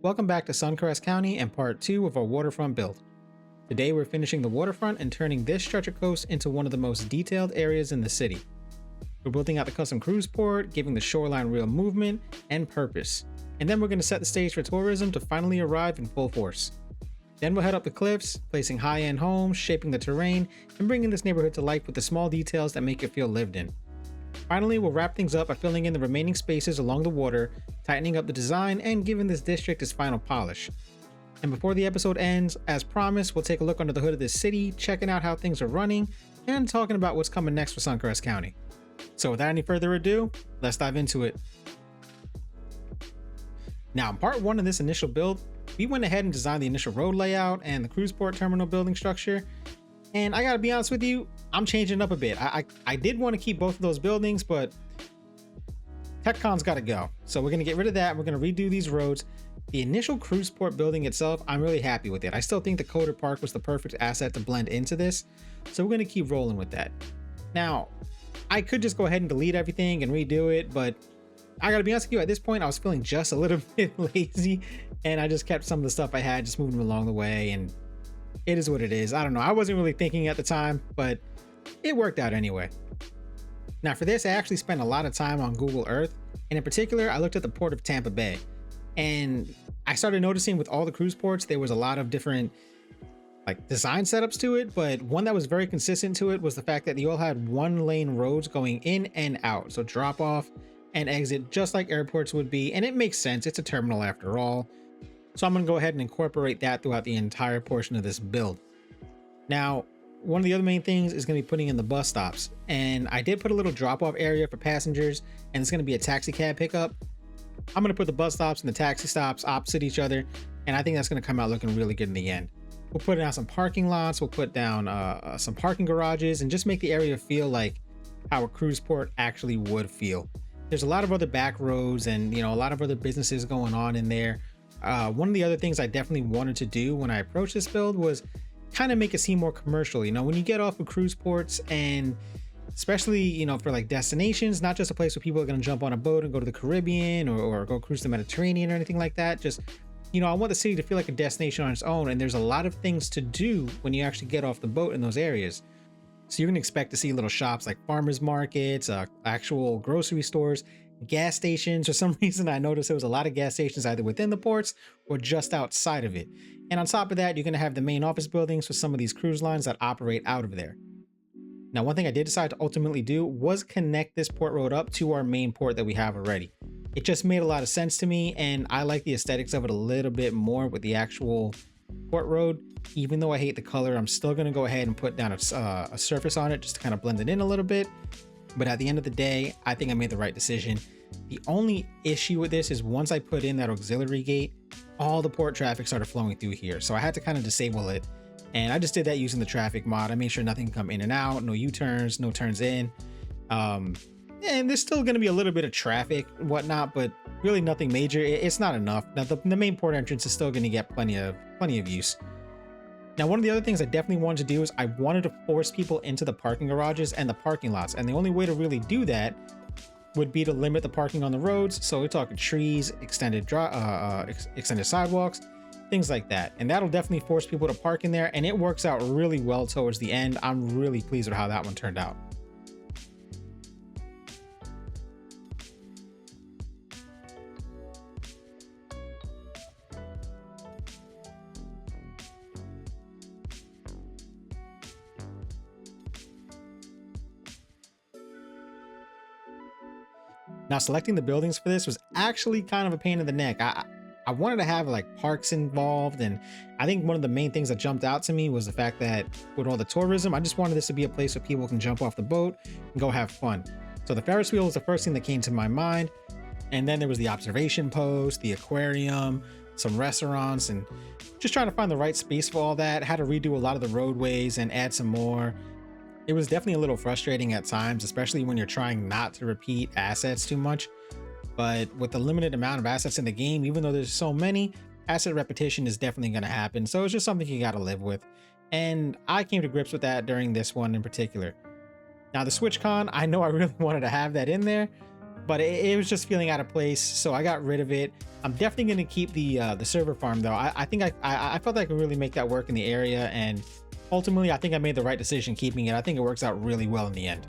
Welcome back to Suncrest County and part 2 of our waterfront build. Today we're finishing the waterfront and turning this stretch of coast into one of the most detailed areas in the city. We're building out the custom cruise port, giving the shoreline real movement and purpose. And then we're going to set the stage for tourism to finally arrive in full force. Then we'll head up the cliffs, placing high-end homes, shaping the terrain, and bringing this neighborhood to life with the small details that make it feel lived in. Finally, we'll wrap things up by filling in the remaining spaces along the water, tightening up the design, and giving this district its final polish. And before the episode ends, as promised, we'll take a look under the hood of this city, checking out how things are running, and talking about what's coming next for Suncrest County. So without any further ado, let's dive into it. Now, in part 1 of this initial build, we went ahead and designed the initial road layout and the cruise port terminal building structure. And I gotta be honest with you, I'm changing it up a bit. I did want to keep both of those buildings, but TechCon's gotta go. So we're gonna get rid of that. We're gonna redo these roads. The initial cruise port building itself, I'm really happy with it. I still think the Coder Park was the perfect asset to blend into this. So we're gonna keep rolling with that. Now, I could just go ahead and delete everything and redo it, but I gotta be honest with you, at this point, I was feeling just a little bit lazy, and I just kept some of the stuff I had, just moving along the way, and it is what it is. I don't know. I wasn't really thinking at the time, but it worked out anyway. Now for this, I actually spent a lot of time on Google Earth, and in particular, I looked at the port of Tampa Bay, and I started noticing with all the cruise ports, there was a lot of different design setups to it, but one that was very consistent to it was the fact that they all had one lane roads going in and out. So drop off and exit just like airports would be, and it makes sense. It's a terminal after all. So I'm gonna go ahead and incorporate that throughout the entire portion of this build. Now, one of the other main things is gonna be putting in the bus stops. And I did put a little drop-off area for passengers, and it's gonna be a taxi cab pickup. I'm gonna put the bus stops and the taxi stops opposite each other, and I think that's gonna come out looking really good in the end. We'll put down some parking lots, we'll put down some parking garages, and just make the area feel like how a cruise port actually would feel. There's a lot of other back roads and a lot of other businesses going on in there. One of the other things I definitely wanted to do when I approached this build was kind of make it seem more commercial. When you get off of cruise ports, and especially for destinations, not just a place where people are going to jump on a boat and go to the Caribbean or go cruise the Mediterranean or anything like that. Just I want the city to feel like a destination on its own, and there's a lot of things to do when you actually get off the boat in those areas. So you can expect to see little shops like farmers markets, actual grocery stores, gas stations. For some reason, I noticed there was a lot of gas stations either within the ports or just outside of it. And on top of that, you're going to have the main office buildings for some of these cruise lines that operate out of there. Now, one thing I did decide to ultimately do was connect this port road up to our main port that we have already. It just made a lot of sense to me, and I like the aesthetics of it a little bit more with the actual port road. Even though I hate the color, I'm still going to go ahead and put down a surface on it just to kind of blend it in a little bit. But at the end of the day, I think I made the right decision. The only issue with this is once I put in that auxiliary gate, all the port traffic started flowing through here. So I had to kind of disable it. And I just did that using the traffic mod. I made sure nothing can come in and out, no U-turns, no turns in. And there's still going to be a little bit of traffic and whatnot, but really nothing major. It's not enough. Now the main port entrance is still going to get plenty of use. Now, one of the other things I definitely wanted to do is I wanted to force people into the parking garages and the parking lots. And the only way to really do that would be to limit the parking on the roads. So we're talking trees, extended sidewalks, things like that. And that'll definitely force people to park in there. And it works out really well towards the end. I'm really pleased with how that one turned out. Now, selecting the buildings for this was actually kind of a pain in the neck. I wanted to have parks involved, and I think one of the main things that jumped out to me was the fact that with all the tourism, I just wanted this to be a place where people can jump off the boat and go have fun. So the Ferris wheel was the first thing that came to my mind, and then there was the observation post, the aquarium, some restaurants, and just trying to find the right space for all that. Had to redo a lot of the roadways and add some more. It was definitely a little frustrating at times, especially when you're trying not to repeat assets too much. But with the limited amount of assets in the game, even though there's so many, asset repetition is definitely going to happen. So it's just something you got to live with. And I came to grips with that during this one in particular. Now the SwitchCon, I know I really wanted to have that in there, but it was just feeling out of place, so I got rid of it. I'm definitely going to keep the server farm though. I think I felt I could really make that work in the area, and ultimately I think I made the right decision keeping it. I think it works out really well in the end.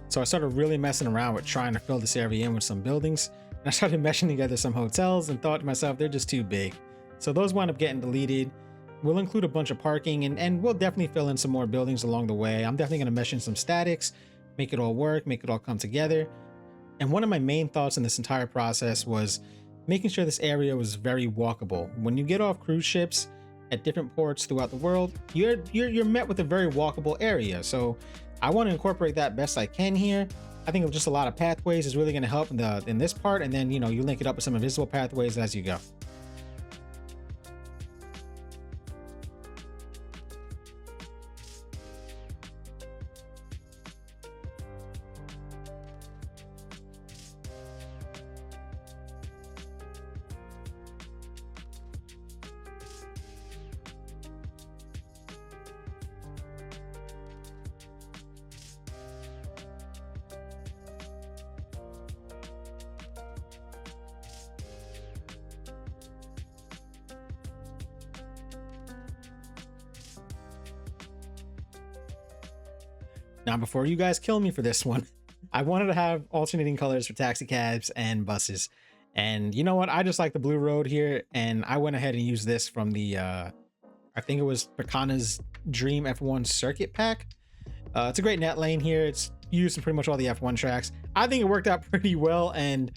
So I started really messing around with trying to fill this area in with some buildings. And I started meshing together some hotels and thought to myself, they're just too big. So those wound up getting deleted. We'll include a bunch of parking, and we'll definitely fill in some more buildings along the way. I'm definitely going to mesh in some statics, make it all work, make it all come together. And one of my main thoughts in this entire process was making sure this area was very walkable. When you get off cruise ships at different ports throughout the world, you're met with a very walkable area. So I want to incorporate that best I can here. I think just a lot of pathways is really going to help in this part, and then you link it up with some invisible pathways as you go. Now, before you guys kill me for this one, I wanted to have alternating colors for taxi cabs and buses. And you know what? I just like the blue road here, and I went ahead and used this from the, I think it was Pecana's Dream F1 Circuit Pack. It's a great net lane here. It's used in pretty much all the F1 tracks. I think it worked out pretty well, and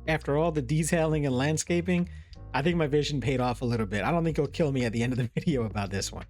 after all the detailing and landscaping, I think my vision paid off a little bit. I don't think it'll kill me at the end of the video about this one.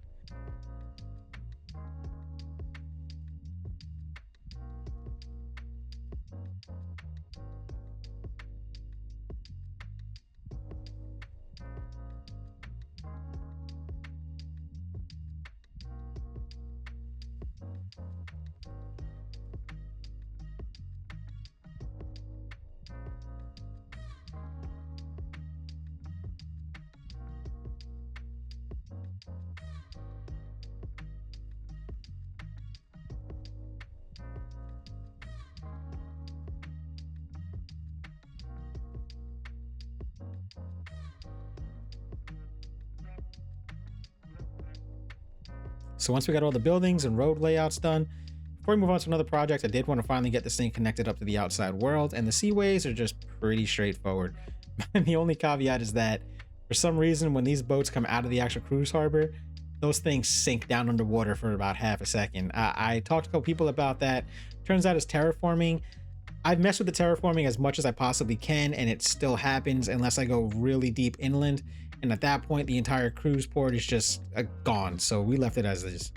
So once we got all the buildings and road layouts done, before we move on to another project, I did want to finally get this thing connected up to the outside world, and the seaways are just pretty straightforward. The only caveat is that for some reason, when these boats come out of the actual cruise harbor, those things sink down underwater for about half a second. I talked to a couple people about that. Turns out it's terraforming. I've messed with the terraforming as much as I possibly can, and it still happens unless I go really deep inland. And at that point, the entire cruise port is just gone. So we left it as is.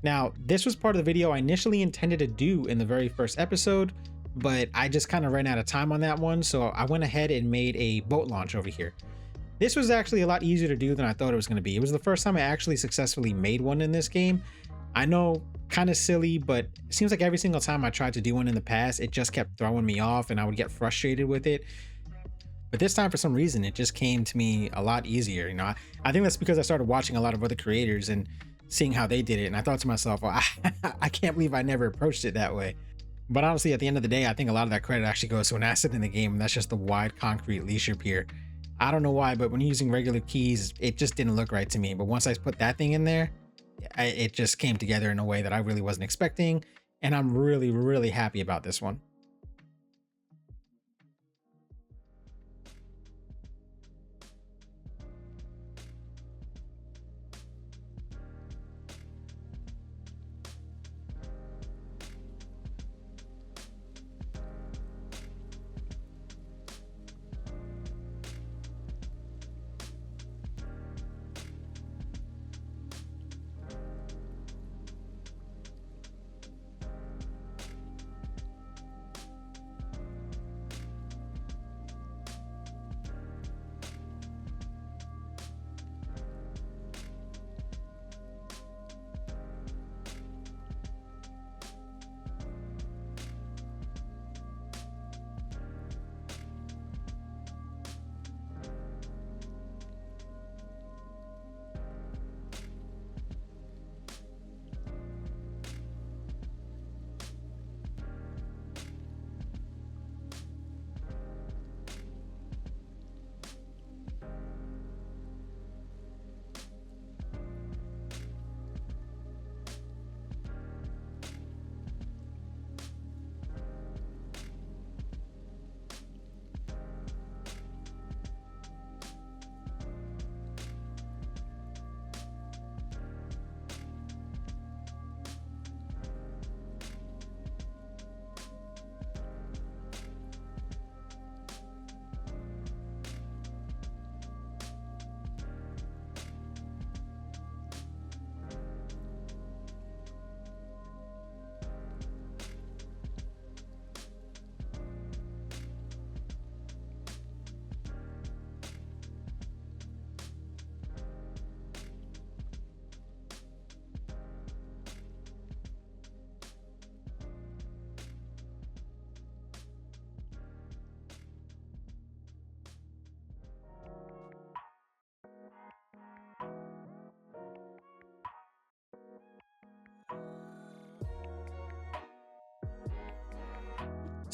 Now, this was part of the video I initially intended to do in the very first episode, but I just kind of ran out of time on that one. So I went ahead and made a boat launch over here. This was actually a lot easier to do than I thought it was going to be. It was the first time I actually successfully made one in this game. I know, kind of silly, but it seems like every single time I tried to do one in the past, it just kept throwing me off and I would get frustrated with it. But this time, for some reason, it just came to me a lot easier. I think that's because I started watching a lot of other creators and seeing how they did it. And I thought to myself, well, I can't believe I never approached it that way. But honestly, at the end of the day, I think a lot of that credit actually goes to an asset in the game, and that's just the wide concrete leisure pier. I don't know why, but when using regular keys, it just didn't look right to me. But once I put that thing in there, it just came together in a way that I really wasn't expecting. And I'm really, really happy about this one.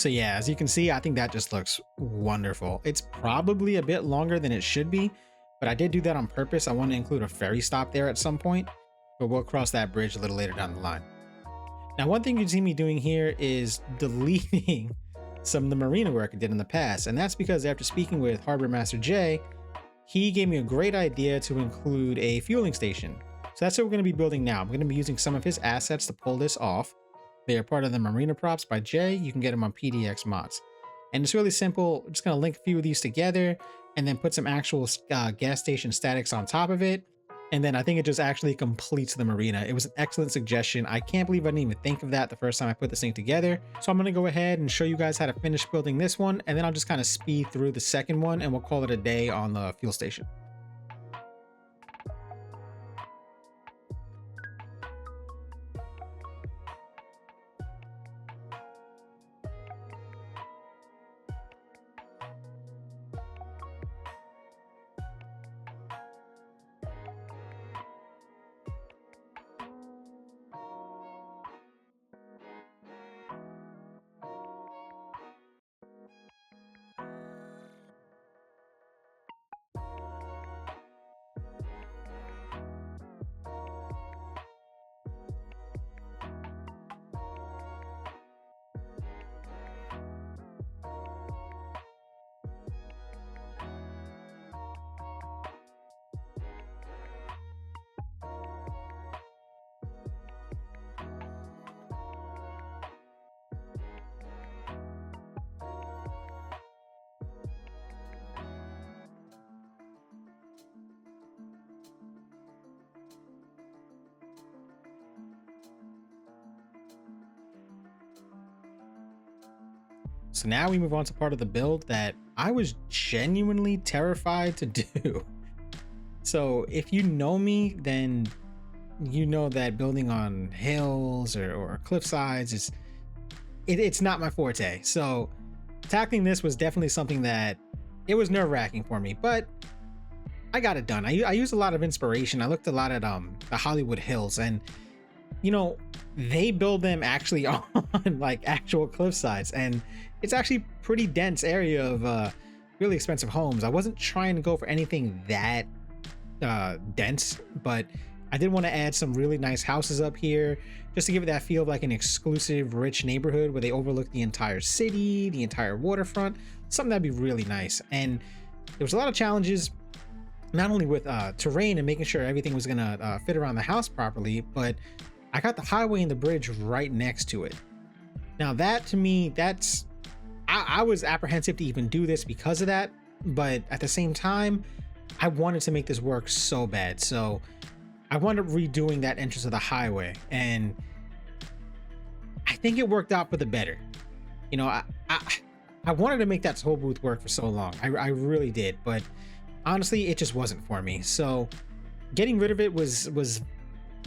So yeah, as you can see, I think that just looks wonderful. It's probably a bit longer than it should be, but I did do that on purpose. I want to include a ferry stop there at some point, but we'll cross that bridge a little later down the line. Now, one thing you see me doing here is deleting some of the marina work I did in the past. And that's because after speaking with Harbor Master Jay, he gave me a great idea to include a fueling station. So that's what we're going to be building now. I'm going to be using some of his assets to pull this off. They are part of the marina props by Jay. You can get them on PDX mods. And it's really simple. I'm just going to link a few of these together and then put some actual gas station statics on top of it. And then I think it just actually completes the marina. It was an excellent suggestion. I can't believe I didn't even think of that the first time I put this thing together. So I'm going to go ahead and show you guys how to finish building this one. And then I'll just kind of speed through the second one and we'll call it a day on the fuel station. So now we move on to part of the build that I was genuinely terrified to do. So if you know me, then you know that building on hills or cliff sides is it's not my forte. So tackling this was definitely something that it was nerve-wracking for me, but I got it done. I used a lot of inspiration. I looked a lot at the Hollywood Hills, and you know, they build them actually on like actual cliff sides, and it's actually pretty dense area of really expensive homes. I wasn't trying to go for anything that dense, but I did want to add some really nice houses up here just to give it that feel of like an exclusive rich neighborhood where they overlook the entire city, the entire waterfront, something that'd be really nice. And there was a lot of challenges, not only with terrain and making sure everything was gonna fit around the house properly, but I got the highway and the bridge right next to it. Now that to me, that's, I was apprehensive to even do this because of that, but at the same time, I wanted to make this work so bad. So I wound up redoing that entrance of the highway, and I think it worked out for the better. You know, I wanted to make that toll booth work for so long. I really did, but honestly, it just wasn't for me. So getting rid of it was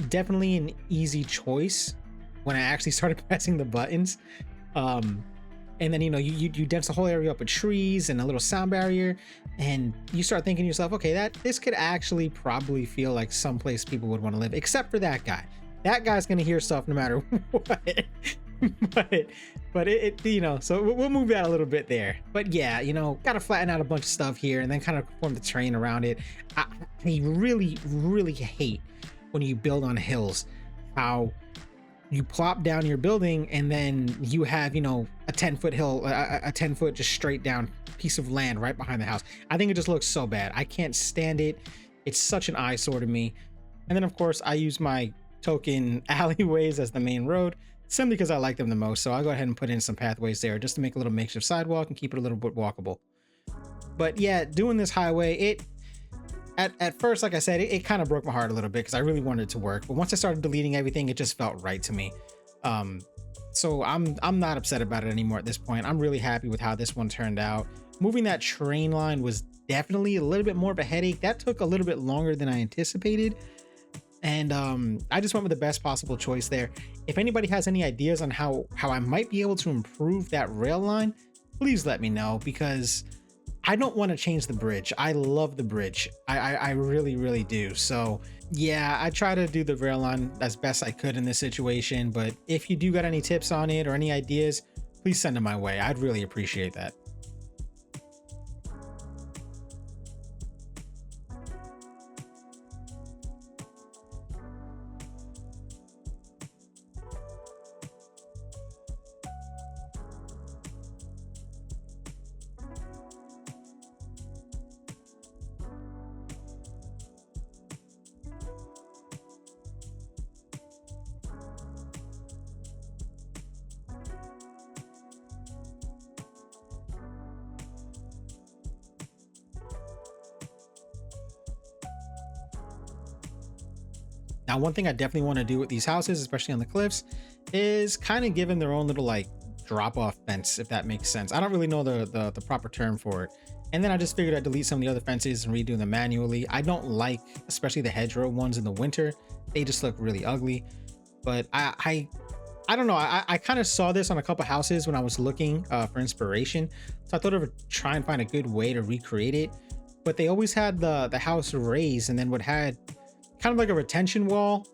definitely an easy choice when I actually started pressing the buttons. And then, you know, you dense the whole area up with trees and a little sound barrier, and you start thinking to yourself, okay, this could actually probably feel like someplace people would want to live, except for that guy. That guy's going to hear stuff no matter what. but it you know, so we'll move that a little bit there. But yeah, you know, got to flatten out a bunch of stuff here and then kind of form the terrain around it. I really hate when you build on hills, how you plop down your building and then you have, you know, a 10-foot hill, a 10-foot just straight down piece of land right behind the house. I think it just looks so bad. I can't stand it. It's such an eyesore to me. And then of course I use my token alleyways as the main road, simply because I like them the most. So I'll go ahead and put in some pathways there just to make a little makeshift sidewalk and keep it a little bit walkable. But yeah, doing this highway, at first, like I said, it kind of broke my heart a little bit because I really wanted it to work. But once I started deleting everything, it just felt right to me. So I'm not upset about it anymore at this point. I'm really happy with how this one turned out. Moving that train line was definitely a little bit more of a headache. That took a little bit longer than I anticipated. And I just went with the best possible choice there. If anybody has any ideas on how I might be able to improve that rail line, please let me know, because I don't want to change the bridge. I love the bridge. I really do. So yeah, I try to do the rail line as best I could in this situation, but if you do got any tips on it or any ideas, please send them my way. I'd really appreciate that. Now, one thing I definitely want to do with these houses, especially on the cliffs, is kind of give them their own little like drop off fence, if that makes sense. I don't really know the proper term for it. And then I just figured I'd delete some of the other fences and redo them manually. I don't like, especially the hedgerow ones in the winter. They just look really ugly. But I don't know. I kind of saw this on a couple houses when I was looking for inspiration. So I thought I would try and find a good way to recreate it. But they always had the house raised and then would had kind of like a retention wall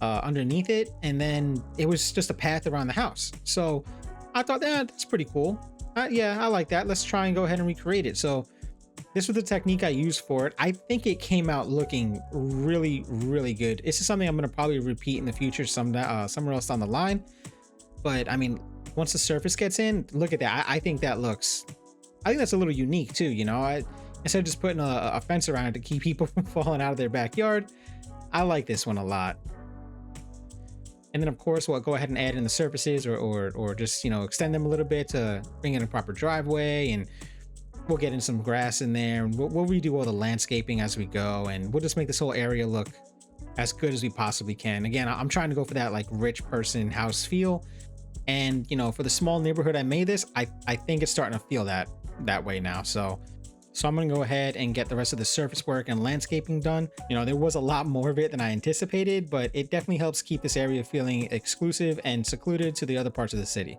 underneath it, and then it was just a path around the house. So I thought, that's pretty cool. Yeah, I like that. Let's try and go ahead and recreate it. So this was the technique I used for it. I think it came out looking really, really good. This is something I'm going to probably repeat in the future somewhere else down the line. But I mean, once the surface gets in, look at that. I think that looks, I think that's a little unique too. You know, instead of just putting a fence around it to keep people from falling out of their backyard, I like this one a lot. And then of course we'll go ahead and add in the surfaces or just, you know, extend them a little bit to bring in a proper driveway, and we'll get in some grass in there, and we'll redo all the landscaping as we go, and we'll just make this whole area look as good as we possibly can. Again, I'm trying to go for that like rich person house feel, and you know, for the small neighborhood I made this, I think it's starting to feel that way now. So I'm going to go ahead and get the rest of the surface work and landscaping done. You know, there was a lot more of it than I anticipated, but it definitely helps keep this area feeling exclusive and secluded to the other parts of the city.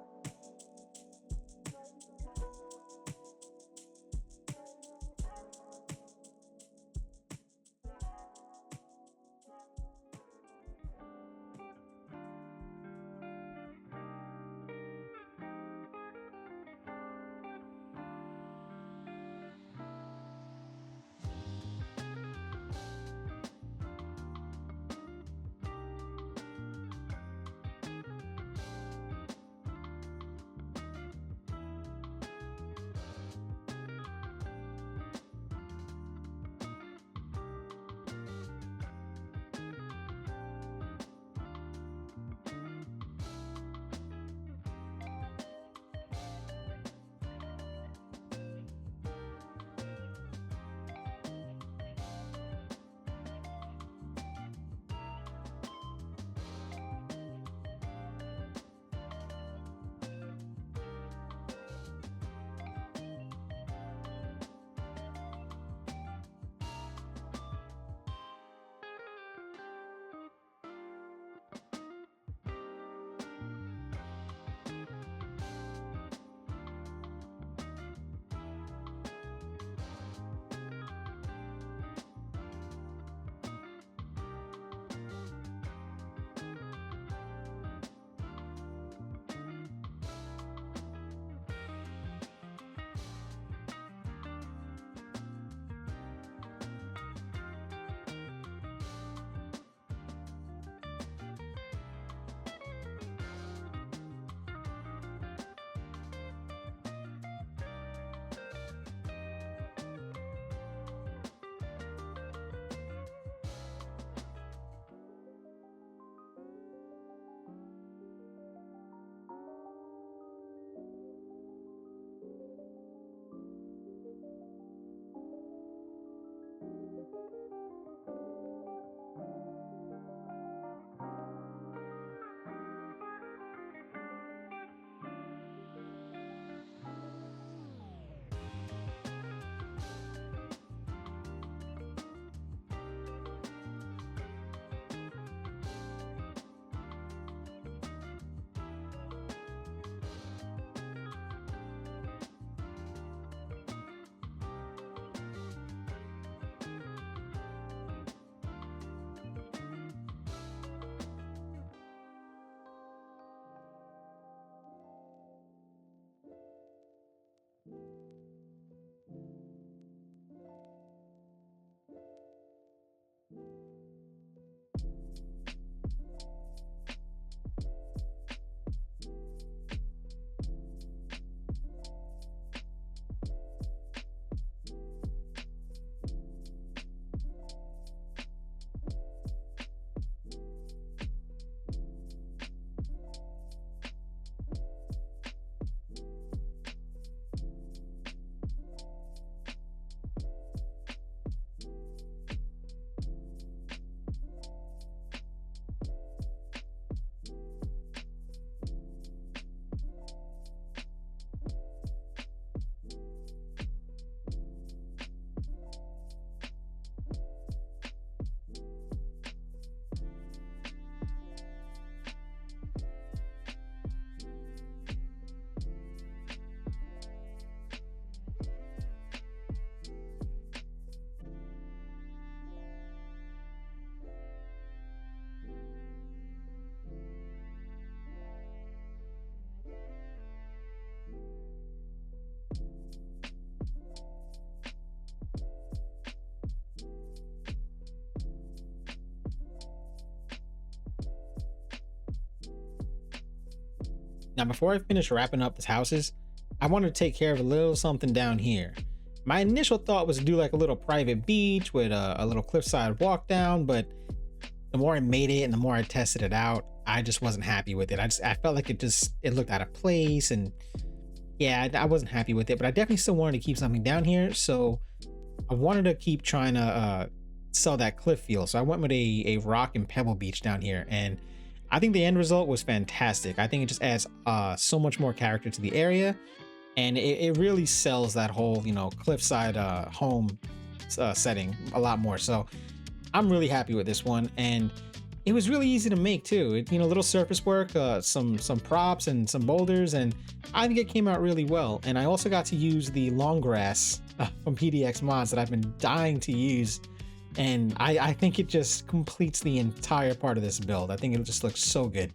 Now, before I finish wrapping up these houses, I wanted to take care of a little something down here. My initial thought was to do like a little private beach with a little cliffside walk down, but the more I made it and the more I tested it out, I just wasn't happy with it. I felt like it looked out of place, and yeah, I wasn't happy with it, but I definitely still wanted to keep something down here. So I wanted to keep trying to sell that cliff feel. So I went with a rock and pebble beach down here, and I think the end result was fantastic. I think it just adds so much more character to the area, and it really sells that whole, you know, cliffside home setting a lot more. So I'm really happy with this one, and it was really easy to make too. You know, little surface work, some props and some boulders, and I think it came out really well. And I also got to use the long grass from PDX mods that I've been dying to use, and I think it just completes the entire part of this build. I think it just looks so good.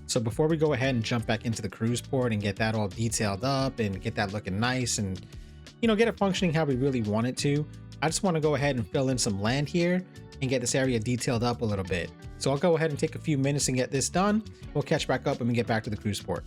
So before we go ahead and jump back into the cruise port and get that all detailed up and get that looking nice and, you know, get it functioning how we really want it to, I just want to go ahead and fill in some land here and get this area detailed up a little bit. So I'll go ahead and take a few minutes and get this done. We'll catch back up when we get back to the cruise port.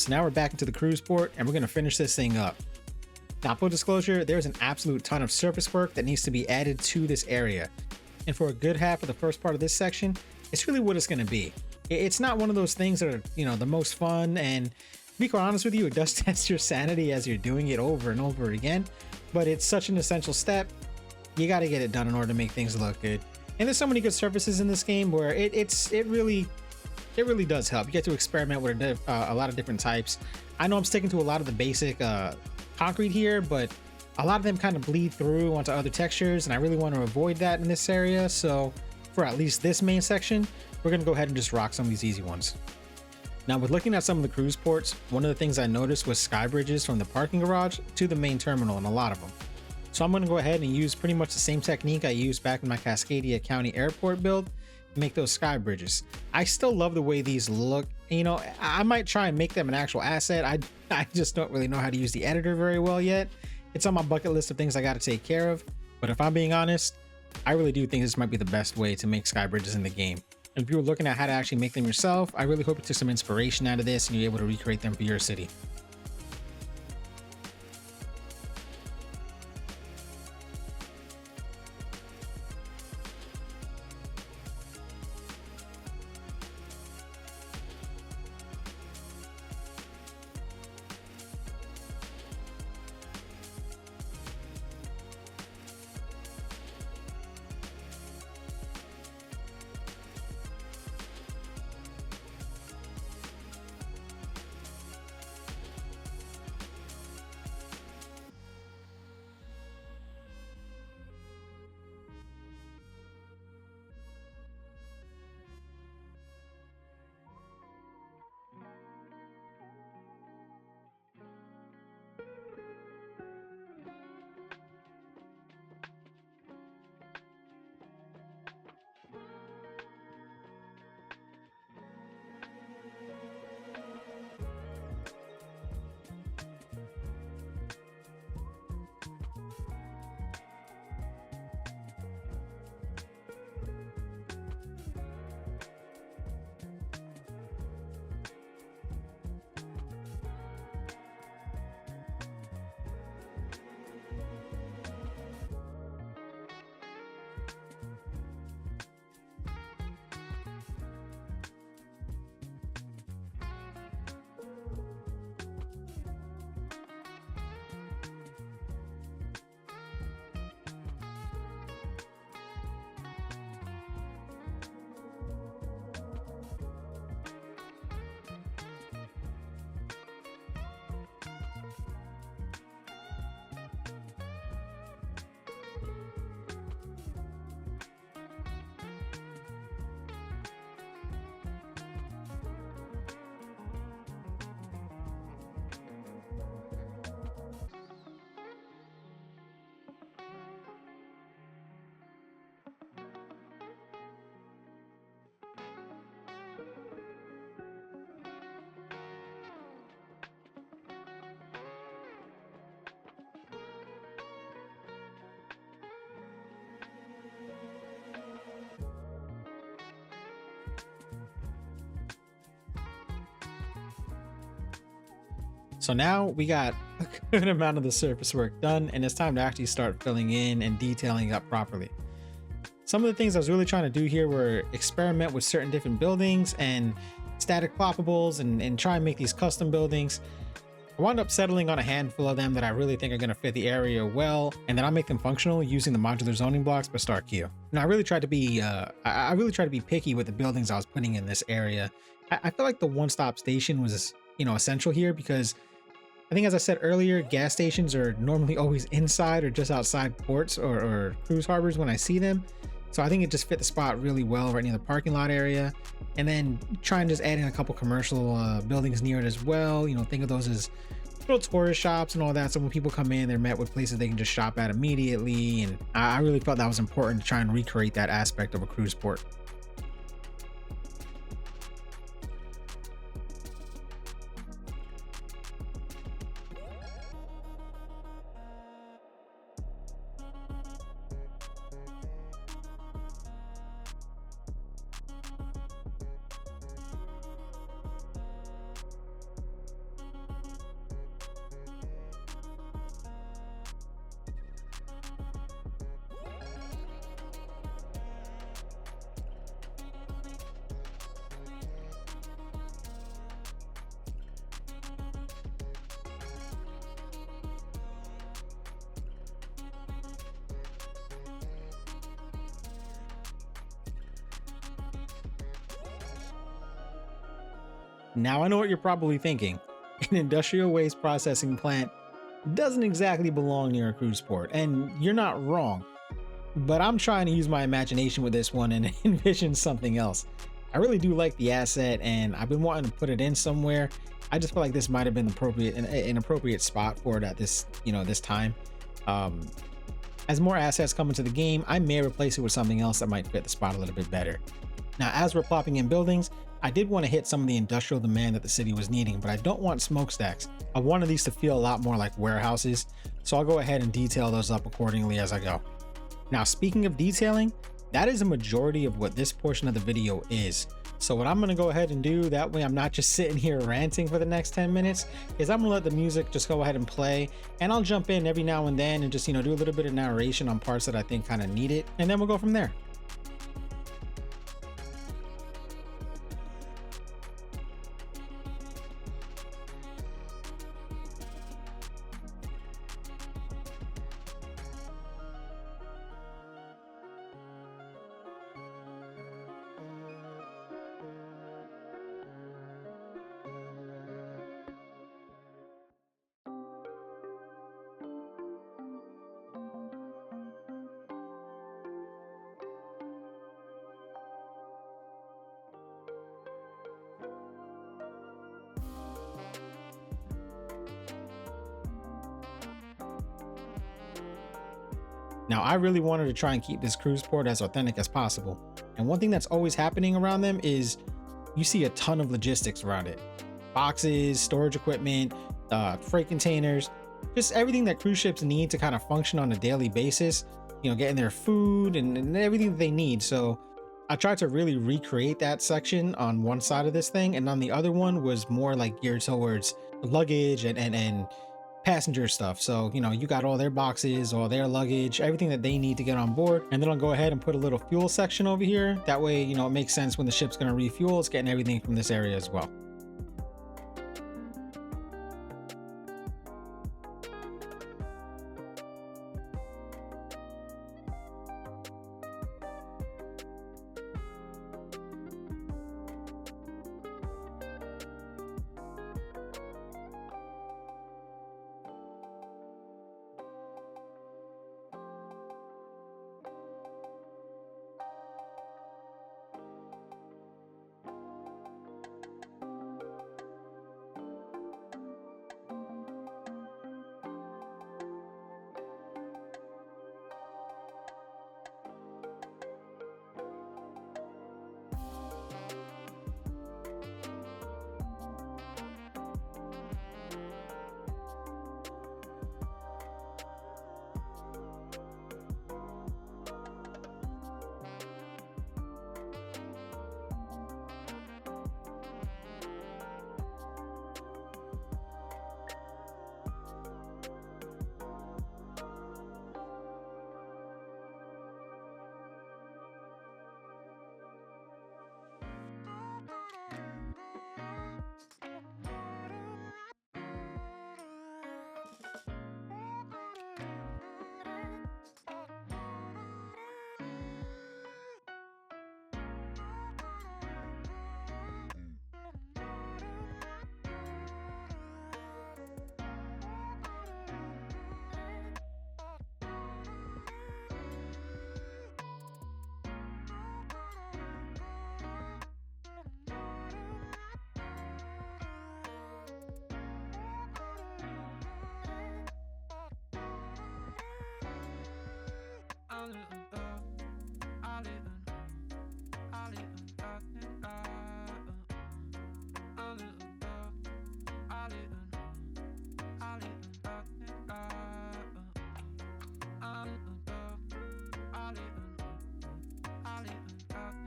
So now we're back into the cruise port and we're going to finish this thing up. Now, full disclosure, there's an absolute ton of surface work that needs to be added to this area. And for a good half of the first part of this section, it's really what it's going to be. It's not one of those things that are, the most fun. And to be quite honest with you, it does test your sanity as you're doing it over and over again. But it's such an essential step. You got to get it done in order to make things look good. And there's so many good surfaces in this game where it really does help. You get to experiment with a lot of different types. I know I'm sticking to a lot of the basic concrete here, but a lot of them kind of bleed through onto other textures, and I really want to avoid that in this area. So for at least this main section, we're going to go ahead and just rock some of these easy ones. Now, with looking at some of the cruise ports, one of the things I noticed was sky bridges from the parking garage to the main terminal, and a lot of them. So I'm going to go ahead and use pretty much the same technique I used back in my Cascadia County Airport build to make those sky bridges. I still love the way these look. I might try and make them an actual asset. I just don't really know how to use the editor very well yet. It's on my bucket list of things I got to take care of. But if I'm being honest, I really do think this might be the best way to make sky bridges in the game. And if you were looking at how to actually make them yourself, I really hope you took some inspiration out of this and you're able to recreate them for your city. So now we got a good amount of the surface work done, and it's time to actually start filling in and detailing up properly. Some of the things I was really trying to do here were experiment with certain different buildings and static ploppables and try and make these custom buildings. I wound up settling on a handful of them that I really think are going to fit the area well, and then I'll make them functional using the modular zoning blocks by StarCue. Now, I really tried to be picky with the buildings I was putting in this area. I feel like the one-stop station was, essential here because I think, as I said earlier, gas stations are normally always inside or just outside ports or cruise harbors when I see them. So I think it just fit the spot really well right near the parking lot area. And then try and just add in a couple commercial buildings near it as well. Think of those as little tourist shops and all that. So when people come in, they're met with places they can just shop at immediately. And I really felt that was important to try and recreate that aspect of a cruise port. Now I know what you're probably thinking. An industrial waste processing plant doesn't exactly belong near a cruise port, and you're not wrong. But I'm trying to use my imagination with this one and envision something else. I really do like the asset, and I've been wanting to put it in somewhere. I just feel like this might have been an appropriate spot for it at this, this time. Um, as more assets come into the game, I may replace it with something else that might fit the spot a little bit better. Now, as we're plopping in buildings, I did want to hit some of the industrial demand that the city was needing, but I don't want smokestacks. I wanted these to feel a lot more like warehouses, so I'll go ahead and detail those up accordingly as I go. Now, speaking of detailing, that is a majority of what this portion of the video is. So what I'm going to go ahead and do, that way I'm not just sitting here ranting for the next 10 minutes, is I'm going to let the music just go ahead and play, and I'll jump in every now and then and just, do a little bit of narration on parts that I think kind of need it, and then we'll go from there. Now, I really wanted to try and keep this cruise port as authentic as possible. And one thing that's always happening around them is you see a ton of logistics around it. Boxes, storage equipment, freight containers, just everything that cruise ships need to kind of function on a daily basis, getting their food and everything that they need. So I tried to really recreate that section on one side of this thing. And on the other one was more like geared towards luggage and passenger stuff. So, you got all their boxes, all their luggage, everything that they need to get on board. And then I'll go ahead and put a little fuel section over here. That way, it makes sense when the ship's going to refuel, it's getting everything from this area as well.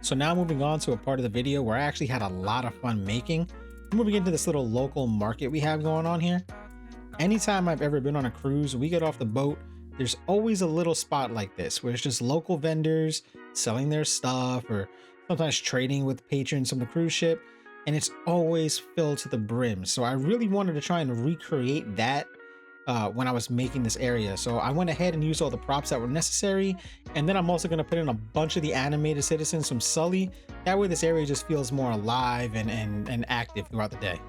So now moving on to a part of the video where I actually had a lot of fun making. Moving into this little local market we have going on here. Anytime I've ever been on a cruise, we get off the boat, there's always a little spot like this where it's just local vendors selling their stuff or sometimes trading with patrons from the cruise ship, and it's always filled to the brim. So I really wanted to try and recreate that when I was making this area. So I went ahead and used all the props that were necessary. And then I'm also going to put in a bunch of the animated citizens from Sully. That way this area just feels more alive and active throughout the day.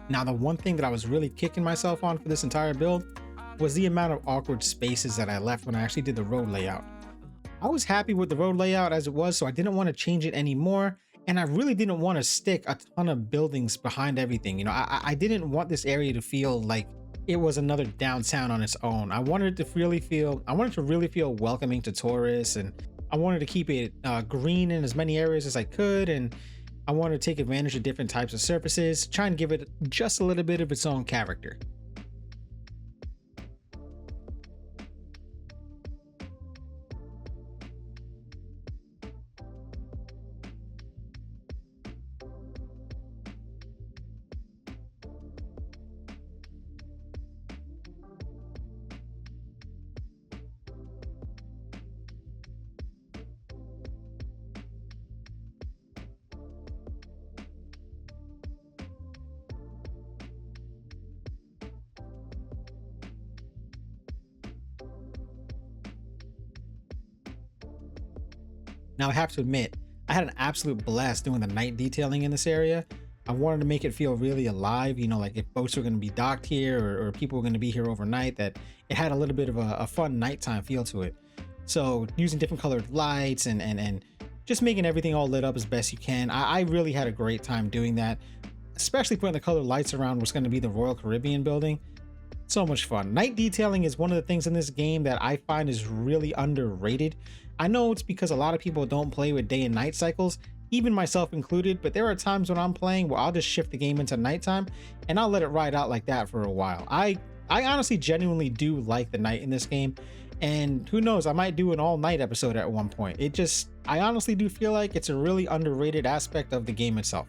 Now, the one thing that I was really kicking myself on for this entire build was the amount of awkward spaces that I left when I actually did the road layout. I was happy with the road layout as it was, so I didn't want to change it anymore. And I really didn't want to stick a ton of buildings behind everything. You know, I didn't want this area to feel like it was another downtown on its own. I wanted it to really feel welcoming to tourists, and I wanted to keep it green in as many areas as I could. And I wanted to take advantage of different types of surfaces, try and give it just a little bit of its own character. Now, I have to admit, I had an absolute blast doing the night detailing in this area. I wanted to make it feel really alive, you know, like if boats were going to be docked here or people were going to be here overnight, that it had a little bit of a fun nighttime feel to it. So using different colored lights and just making everything all lit up as best you can. I really had a great time doing that, especially putting the colored lights around what's going to be the Royal Caribbean building. So much fun. Night detailing is one of the things in this game that I find is really underrated. I know it's because a lot of people don't play with day and night cycles, even myself included, but there are times when I'm playing where I'll just shift the game into nighttime and I'll let it ride out like that for a while. I honestly genuinely do like the night in this game, and who knows, I might do an all night episode at one point. I honestly do feel like it's a really underrated aspect of the game itself.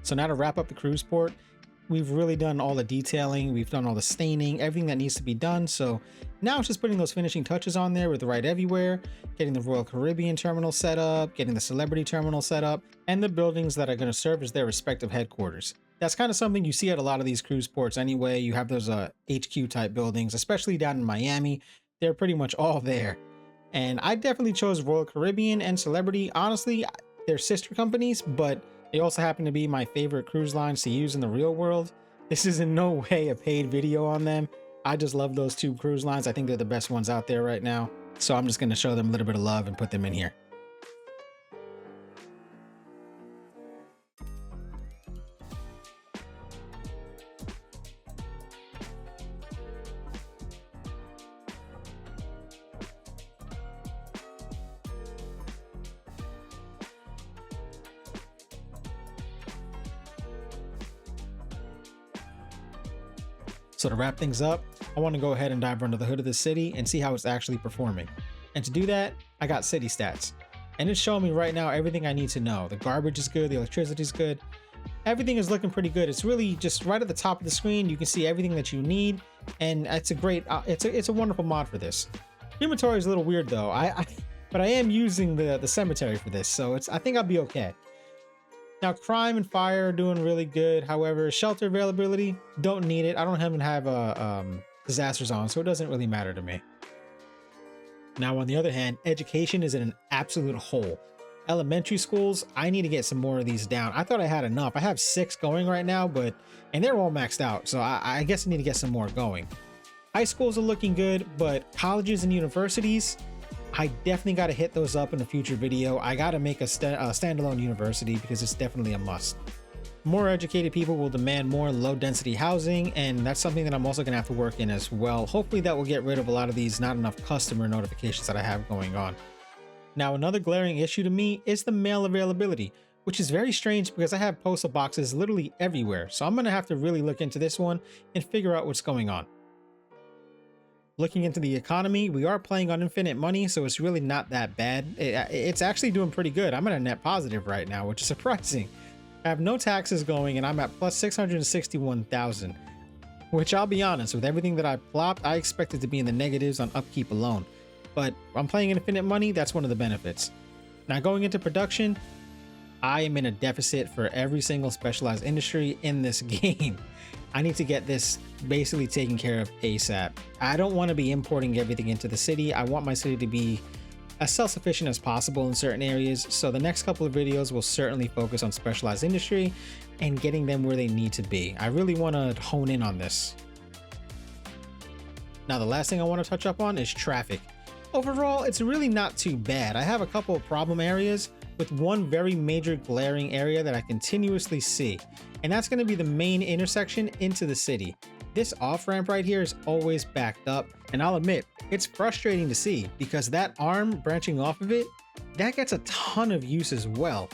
So now to wrap up the cruise port, we've really done all the detailing, we've done all the staining, everything that needs to be done. So now it's just putting those finishing touches on there with the right everywhere, getting the Royal Caribbean terminal set up, getting the Celebrity terminal set up, and the buildings that are going to serve as their respective headquarters. That's kind of something you see at a lot of these cruise ports anyway. You have those HQ type buildings, especially down in Miami. They're pretty much all there. And I definitely chose Royal Caribbean and Celebrity. Honestly, they're sister companies, but they also happen to be my favorite cruise lines to use in the real world. This is in no way a paid video on them. I just love those two cruise lines. I think they're the best ones out there right now. So I'm just going to show them a little bit of love and put them in here. So to wrap things up, I want to go ahead and dive under the hood of the city and see how it's actually performing. And to do that, I got city stats. And it's showing me right now everything I need to know. The garbage is good, the electricity is good. Everything is looking pretty good. It's really just right at the top of the screen. You can see everything that you need. And it's a great, it's a wonderful mod for this. Crematory is a little weird though. But I am using the cemetery for this. So I think I'll be okay. Now, crime and fire are doing really good. However, shelter availability, don't need it. I don't even have disasters on, so it doesn't really matter to me. Now, on the other hand, education is in an absolute hole. Elementary schools, I need to get some more of these down. I thought I had enough. I have 6 going right now, and they're all maxed out. So I guess I need to get some more going. High schools are looking good, but colleges and universities, I definitely got to hit those up in a future video. I got to make a standalone university because it's definitely a must. More educated people will demand more low density housing, and that's something that I'm also going to have to work in as well. Hopefully that will get rid of a lot of these not enough customer notifications that I have going on. Now, another glaring issue to me is the mail availability, which is very strange because I have postal boxes literally everywhere. So I'm going to have to really look into this one and figure out what's going on. Looking into the economy, we are playing on infinite money, so it's really not that bad. It's actually doing pretty good. I'm at a net positive right now, which is surprising. I have no taxes going, and I'm at plus 661,000, which I'll be honest, with everything that I plopped, I expected to be in the negatives on upkeep alone. But I'm playing in infinite money, that's one of the benefits. Now going into production, I am in a deficit for every single specialized industry in this game. I need to get this basically taken care of ASAP. I don't want to be importing everything into the city. I want my city to be as self-sufficient as possible in certain areas. So the next couple of videos will certainly focus on specialized industry and getting them where they need to be. I really want to hone in on this. Now, the last thing I want to touch up on is traffic. Overall, it's really not too bad. I have a couple of problem areas with one very major glaring area that I continuously see, and that's going to be the main intersection into the city. This off-ramp right here is always backed up, and I'll admit, it's frustrating to see because that arm branching off of it, that gets a ton of use as well.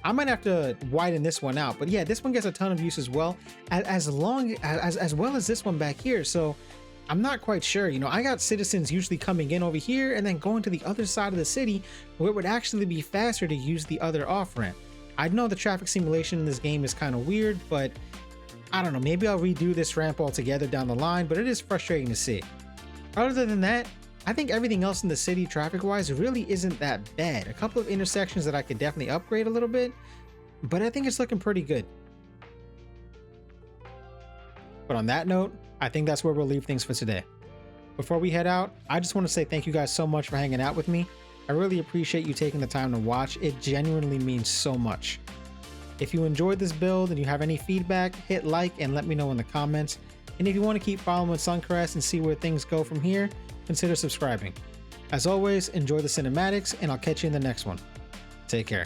I might have to widen this one out, but yeah, this one gets a ton of use as well, as well as this one back here. So I'm not quite sure. You know, I got citizens usually coming in over here and then going to the other side of the city where it would actually be faster to use the other off-ramp. I know the traffic simulation in this game is kind of weird, but I don't know, maybe I'll redo this ramp altogether down the line, but it is frustrating to see. Other than that, I think everything else in the city traffic-wise really isn't that bad. A couple of intersections that I could definitely upgrade a little bit, but I think it's looking pretty good. But on that note, I think that's where we'll leave things for today. Before we head out, I just want to say thank you guys so much for hanging out with me. I really appreciate you taking the time to watch. It genuinely means so much. If you enjoyed this build and you have any feedback, hit like and let me know in the comments. And if you want to keep following Suncrest and see where things go from here, consider subscribing. As always, enjoy the cinematics, and I'll catch you in the next one. Take care.